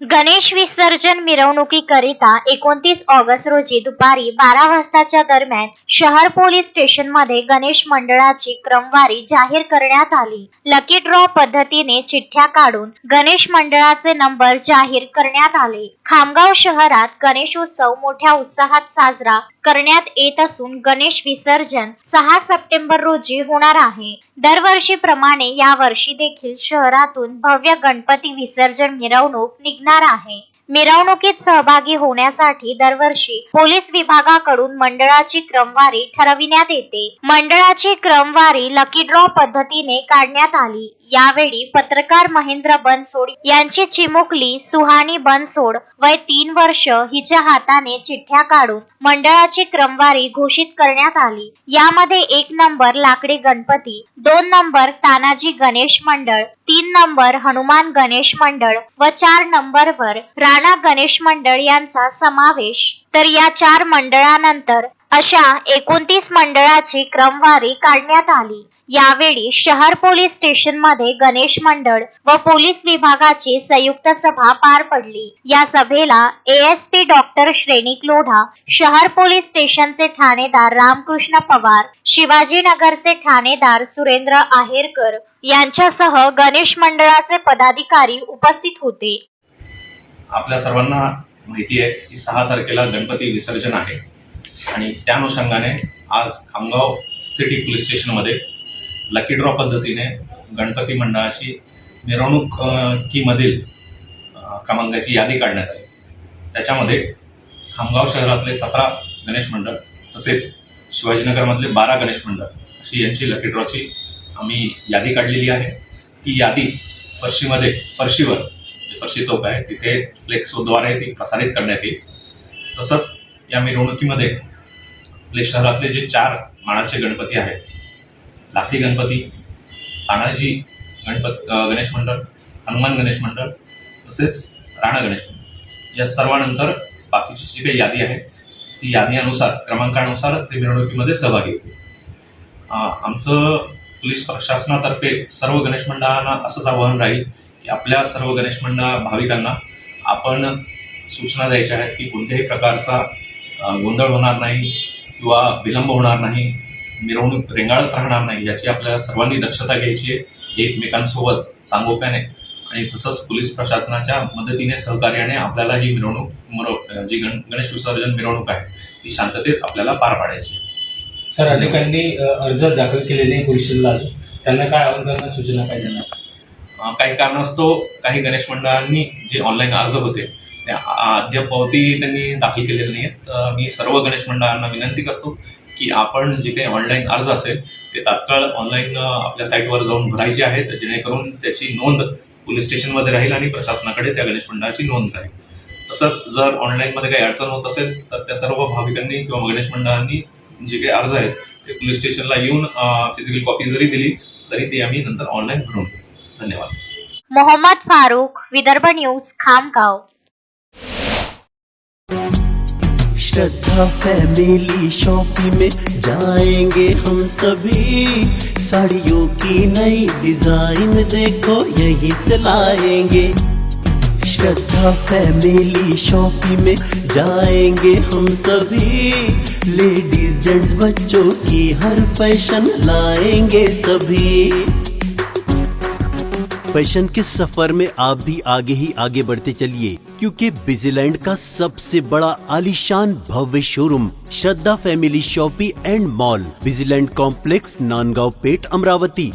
गणेश विसर्जन मिरवणुकीकरिता 29 ऑगस्ट रोजी दुपारी 12 वाजताच्या दरम्यान शहर पोलीस स्टेशनमध्ये गणेश मंडळाची क्रमवारी जाहीर करण्यात आली. लकी ड्रॉ पद्धतीने चिठ्ठ्या काढून गणेश मंडळाचे नंबर जाहीर करण्यात आले. खामगाव शहरात गणेशोत्सव मोठ्या उत्साहात साजरा करण्यात येत असून गणेश विसर्जन 6 सप्टेंबर रोजी होणार आहे. दरवर्षीप्रमाणे यावर्षी देखील शहरातून भव्य गणपती विसर्जन मिरवणूक निघणार आहे. मिरवणुकीत सहभागी होण्यासाठी दरवर्षी पोलीस विभागाकडून मंडळाची क्रमवारी ठरविण्यात येते. मंडळाची क्रमवारी लकी ड्रॉ पद्धतीने काढण्यात आली. यावेळी पत्रकार महेंद्र बनसोड यांची चिमुकली सुहानी बनसोड वय 3 वर्ष हिच्या हाताने चिठ्ठ्या काढून मंडळाची क्रमवारी घोषित करण्यात आली. यामध्ये 1 नंबर लाकडी गणपती, 2 नंबर तानाजी गणेश मंडळ, 3 नंबर हनुमान गणेश मंडळ व 4 नंबरवर राणा गणेश मंडळ यांचा समावेश. तर या 4 मंडळानंतर अशा 29 मंडळाची क्रमवारी काढण्यात आली. यावेळी शहर पोलीस स्टेशन मध्ये गणेश मंडळ व पोलीस विभागाची संयुक्त सभा पार पडली. या सभेला एएसपी डॉक्टर श्रेणिक लोढा, शहर पोलीस स्टेशनचे ठाणेदार रामकृष्ण पवार, शिवाजीनगरचे ठाणेदार सुरेंद्र आहेरकर यांच्यासह गणेश मंडळाचे पदाधिकारी उपस्थित होते. आपल्या सर्वांना माहिती आहे की 6 तारखेला गणपती विसर्जन आहे आणि त्या अनुषंगाने आज खामगाव सिटी पोलीस स्टेशनमध्ये लकी ड्रॉ पद्धतीने गणपती मंडळाची मिरवणुकीमधील क्रमांकाची यादी काढण्यात आली. त्याच्यामध्ये खामगाव शहरातले 17 गणेश मंडळ तसेच शिवाजीनगरमधले 12 गणेश मंडळ अशी यांची लकी ड्रॉची आम्ही यादी काढलेली आहे. ती यादी फरशीवर फरशी चौक आहे तिथे फ्लेक्सद्वारे ती प्रसारित करण्यात येईल. तसंच या मिरवणुकीमध्ये आपले शहरातले जे 4 मानाचे गणपती आहेत, लाकडी गणपती, तानाजी गणेश मंडळ, हनुमान गणेश मंडळ तसेच राणा गणेश मंडळ, या सर्वांनंतर बाकीची जी काही यादी आहे ती यादीनुसार क्रमांकानुसार ते मिरवणुकीमध्ये सहभागी होतील. आमचं पोलीस प्रशासनातर्फे सर्व गणेश मंडळांना असंच आवाहन राहील की आपल्या सर्व गणेश मंडळ भाविकांना आपण सूचना द्यायच्या आहेत की कोणत्याही प्रकारचा गोंधळ होणार नाही किंवा विलंब होणार नाही, मिरवणूक रेंगाळत राहणार नाही याची आपल्याला सर्वांनी दक्षता घ्यायची आहे. एकमेकांसोबत सांगोप्याने आणि तसंच पोलीस प्रशासनाच्या मदतीने सहकार्याने आपल्याला ही मिरवणूक जी गणेश विसर्जन मिरवणूक आहे ती शांततेत आपल्याला पार पाडायची आहे. सर, अनेकांनी अर्ज दाखल केलेले पोलिसांना, त्यांना काय आवाहन करणं सूचना काय देणार? काही कारणास्तव काही गणेश मंडळांनी जे ऑनलाईन अर्ज होते त्या अद्यापवती त्यांनी दाखल केलेले नाही आहेत. मी सर्व गणेश मंडळांना विनंती करतो की आपण जे काही ऑनलाईन अर्ज असेल ते तात्काळ ऑनलाईन आपल्या साईटवर जाऊन भरायचे आहेत, जेणेकरून त्याची नोंद पोलीस स्टेशनमध्ये राहील आणि प्रशासनाकडे त्या गणेश मंडळाची नोंद राहील. तसंच जर ऑनलाईनमध्ये काही अडचण होत असेल तर त्या सर्व भाविकांनी किंवा गणेश मंडळांनी जे काही अर्ज आहेत ते पोलीस स्टेशनला येऊन फिजिकल कॉपी जरी दिली तरी ती आम्ही नंतर ऑनलाईन भरून घेऊ. धन्यवाद. मोहम्मद फारूक, विदर्भ न्यूज, खामगाव. श्रद्धा फैमिली शॉपिंग में जाएंगे हम सभी, साड़ियों की नई डिजाइन देखो यहीं से लाएंगे. श्रद्धा फैमिली शॉपिंग में जाएंगे हम सभी, लेडीज जेंट्स बच्चों की हर फैशन लाएंगे सभी. फैशन के सफर में आप भी आगे ही आगे बढ़ते चलिए, क्योंकि बिजीलैंड का सबसे बड़ा आलीशान भव्य showroom Shraddha family shopping and mall, Busyland complex, Nandgaon Peth, Amravati.